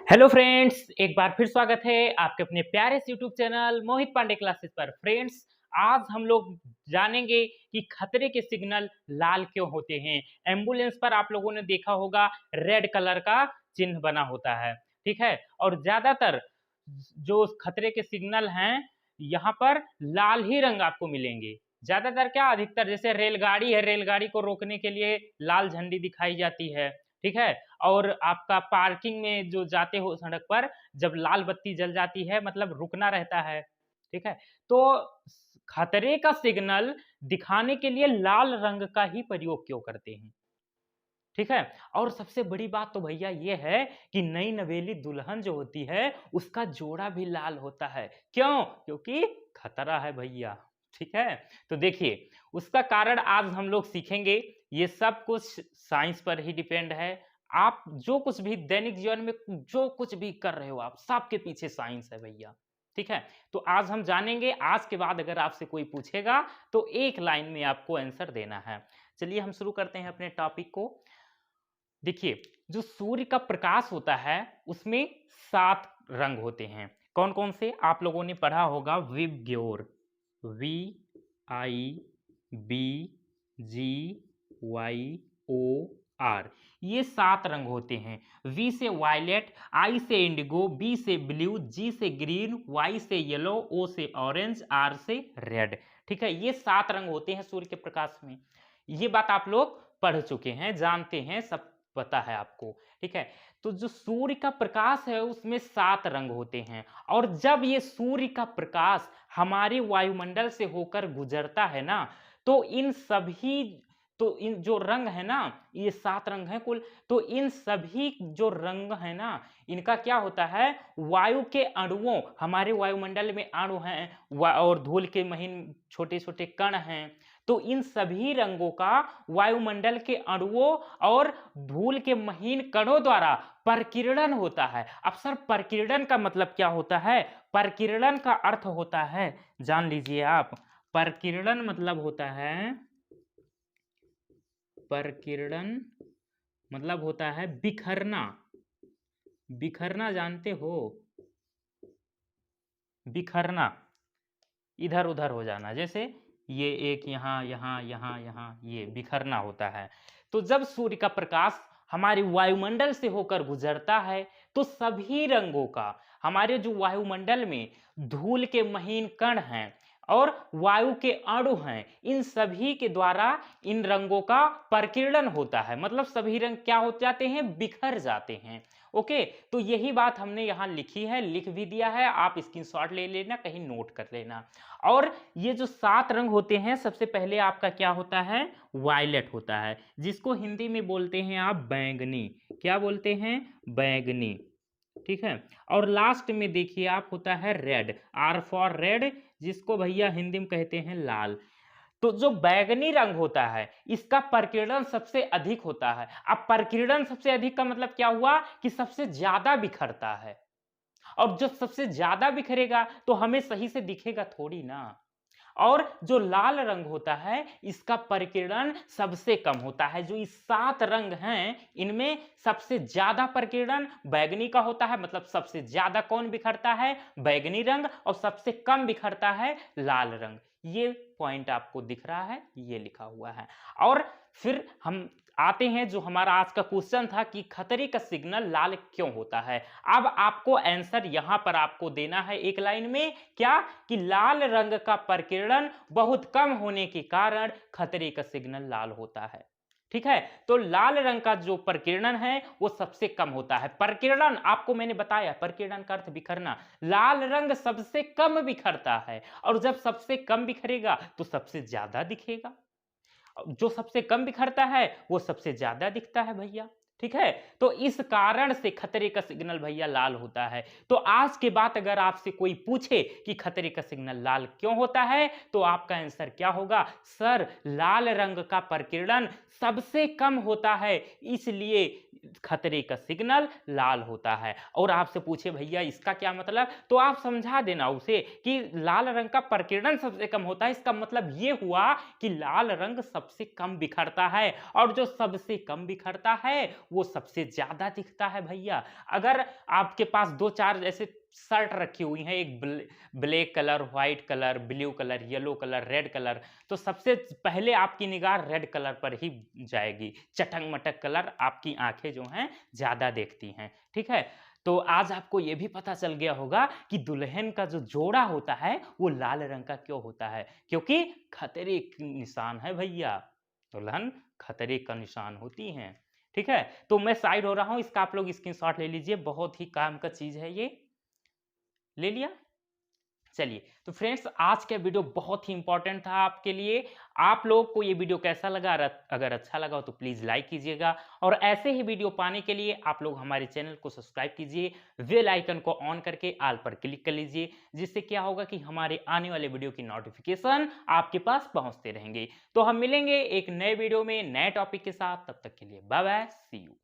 Hello friends, एक बार फिर स्वागत है आपके अपने प्यारे से यूट्यूब चैनल मोहित पांडे क्लासेस पर। फ्रेंड्स, आज हम लोग जानेंगे कि खतरे के सिग्नल लाल क्यों होते हैं। एम्बुलेंस पर आप लोगों ने देखा होगा रेड कलर का चिन्ह बना होता है, ठीक है। और ज्यादातर जो खतरे के सिग्नल हैं यहाँ पर लाल ही रंग आपको मिलेंगे। ज्यादातर क्या, अधिकतर जैसे रेलगाड़ी है, रेलगाड़ी को रोकने के लिए लाल झंडी दिखाई जाती है, ठीक है। और आपका पार्किंग में जो जाते हो सड़क पर, जब लाल बत्ती जल जाती है मतलब रुकना रहता है, ठीक है। तो खतरे का सिग्नल दिखाने के लिए लाल रंग का ही प्रयोग क्यों करते हैं, ठीक है। और सबसे बड़ी बात तो भैया ये है कि नई नवेली दुल्हन जो होती है उसका जोड़ा भी लाल होता है। क्यों? क्योंकि खतरा है भैया, ठीक है। तो देखिए, उसका कारण आज हम लोग सीखेंगे। ये सब कुछ साइंस पर ही डिपेंड है। आप जो कुछ भी दैनिक जीवन में जो कुछ भी कर रहे हो, आप सबके पीछे साइंस है भैया, ठीक है। तो आज हम जानेंगे। आज के बाद अगर आपसे कोई पूछेगा तो एक लाइन में आपको आंसर देना है। चलिए हम शुरू करते हैं अपने टॉपिक को। देखिए, जो सूर्य का प्रकाश होता है उसमें 7 रंग होते हैं। कौन कौन से आप लोगों ने पढ़ा होगा? VIBGYOR, V I B G Y O R, ये 7 रंग होते हैं। वी से वायलेट, आई से इंडिगो, बी से ब्लू, जी से ग्रीन, वाई से येलो, ओ से ऑरेंज, आर से रेड, ठीक है। ये 7 रंग होते हैं सूर्य के प्रकाश में। ये बात आप लोग पढ़ चुके हैं, जानते हैं, सब पता है आपको, ठीक है। तो जो सूर्य का प्रकाश है उसमें 7 रंग होते हैं। और जब ये सूर्य का प्रकाश हमारे वायुमंडल से होकर गुजरता है ना, तो इन जो रंग है ना, ये 7 रंग हैं कुल। तो इन सभी जो रंग है ना, इनका क्या होता है, वायु के अणुओं, हमारे वायुमंडल में अणु हैं और धूल के महीन छोटे छोटे कण हैं। तो इन सभी रंगों का वायुमंडल के अणुओं और धूल के महीन कणों द्वारा परकिरणन होता है। अब सर, परकिरणन का मतलब क्या होता है? परकिरणन का अर्थ होता है, जान लीजिए आप, परकिरणन मतलब होता है, परकिरणन मतलब होता है बिखरना। बिखरना जानते हो? बिखरना, इधर उधर हो जाना, जैसे ये एक यहाँ यहाँ यहाँ यहाँ, ये बिखरना होता है। तो जब सूर्य का प्रकाश हमारे वायुमंडल से होकर गुजरता है तो सभी रंगों का, हमारे जो वायुमंडल में धूल के महीन कण हैं और वायु के अणु हैं, इन सभी के द्वारा इन रंगों का परकिरण होता है। मतलब सभी रंग क्या हो जाते हैं, बिखर जाते हैं। ओके, तो यही बात हमने यहाँ लिखी है, लिख भी दिया है, आप स्क्रीनशॉट ले लेना, कहीं नोट कर लेना। और ये जो 7 रंग होते हैं, सबसे पहले आपका क्या होता है, वायलेट होता है, जिसको हिंदी में बोलते हैं आप बैंगनी। क्या बोलते हैं? बैंगनी, ठीक है। और लास्ट में देखिए आप होता है रेड, आर फॉर रेड, जिसको भैया हिंदी में कहते हैं लाल। तो जो बैंगनी रंग होता है इसका परकिरण सबसे अधिक होता है। अब परकिरण सबसे अधिक का मतलब क्या हुआ कि सबसे ज्यादा बिखरता है। और जो सबसे ज्यादा बिखरेगा तो हमें सही से दिखेगा थोड़ी ना। और जो लाल रंग होता है इसका परिकिरण सबसे कम होता है। जो इस 7 रंग हैं इनमें सबसे ज्यादा परिकिरण बैगनी का होता है। मतलब सबसे ज्यादा कौन बिखरता है? बैगनी रंग। और सबसे कम बिखरता है लाल रंग। ये पॉइंट आपको दिख रहा है, ये लिखा हुआ है। और फिर हम आते हैं जो हमारा आज का क्वेश्चन था कि खतरे का सिग्नल लाल क्यों होता है। अब आपको आंसर यहां पर आपको देना है एक लाइन में, क्या कि लाल रंग का परकिरण बहुत कम होने के कारण खतरे का सिग्नल लाल होता है, ठीक है। तो लाल रंग का जो परकिरण है वो सबसे कम होता है। परकिरण आपको मैंने बताया, परकिरण का अर्थ बिखरना। लाल रंग सबसे कम बिखरता है और जब सबसे कम बिखरेगा तो सबसे ज्यादा दिखेगा। जो सबसे कम बिखरता है वो सबसे ज्यादा दिखता है भैया, ठीक है। तो इस कारण से खतरे का सिग्नल भैया लाल होता है। तो आज के बाद अगर आपसे कोई पूछे कि खतरे का सिग्नल लाल क्यों होता है तो आपका आंसर क्या होगा? सर, लाल रंग का परकिरण सबसे कम होता है, इसलिए खतरे का सिग्नल लाल होता है। और आपसे पूछे भैया इसका क्या मतलब, तो आप समझा देना उसे कि लाल रंग का परकिरण सबसे कम होता है, इसका मतलब ये हुआ कि लाल रंग सबसे कम बिखरता है। और जो सबसे कम बिखरता है वो सबसे ज़्यादा दिखता है भैया। अगर आपके पास 2-4 ऐसे शर्ट रखी हुई हैं, एक black colour, white colour, blue colour, yellow colour, red colour, तो सबसे पहले आपकी निगाह रेड कलर पर ही जाएगी। चटक-मटक कलर आपकी आँखें जो हैं ज़्यादा देखती हैं, ठीक है? तो आज आपको ये भी पता चल गया होगा कि दुल्हन का जो जोड़ा होता है, वो लाल रंग का क्यों होता है? क्योंकि खतरे की निशान है भैया। दुल्हन खतरे का निशान होती हैं, ठीक है? तो मैं साइड हो रहा हूँ, इसका आप लोग स्क्रीनशॉट ले लीजिए, बहुत ही काम का चीज़ है ये। ले लिया? चलिए, तो फ्रेंड्स आज का वीडियो बहुत ही इंपॉर्टेंट था आपके लिए। आप लोग को ये वीडियो कैसा लगा? अगर अच्छा लगा हो तो प्लीज़ लाइक कीजिएगा और ऐसे ही वीडियो पाने के लिए आप लोग हमारे चैनल को सब्सक्राइब कीजिए, बेल आइकन को ऑन करके ऑल पर क्लिक कर लीजिए, जिससे क्या होगा कि हमारे आने वाले वीडियो की नोटिफ़िकेशन आपके पास पहुँचते रहेंगे। तो हम मिलेंगे एक नए वीडियो में, नए टॉपिक के साथ, तब तक के लिए बाय बाय, सी यू।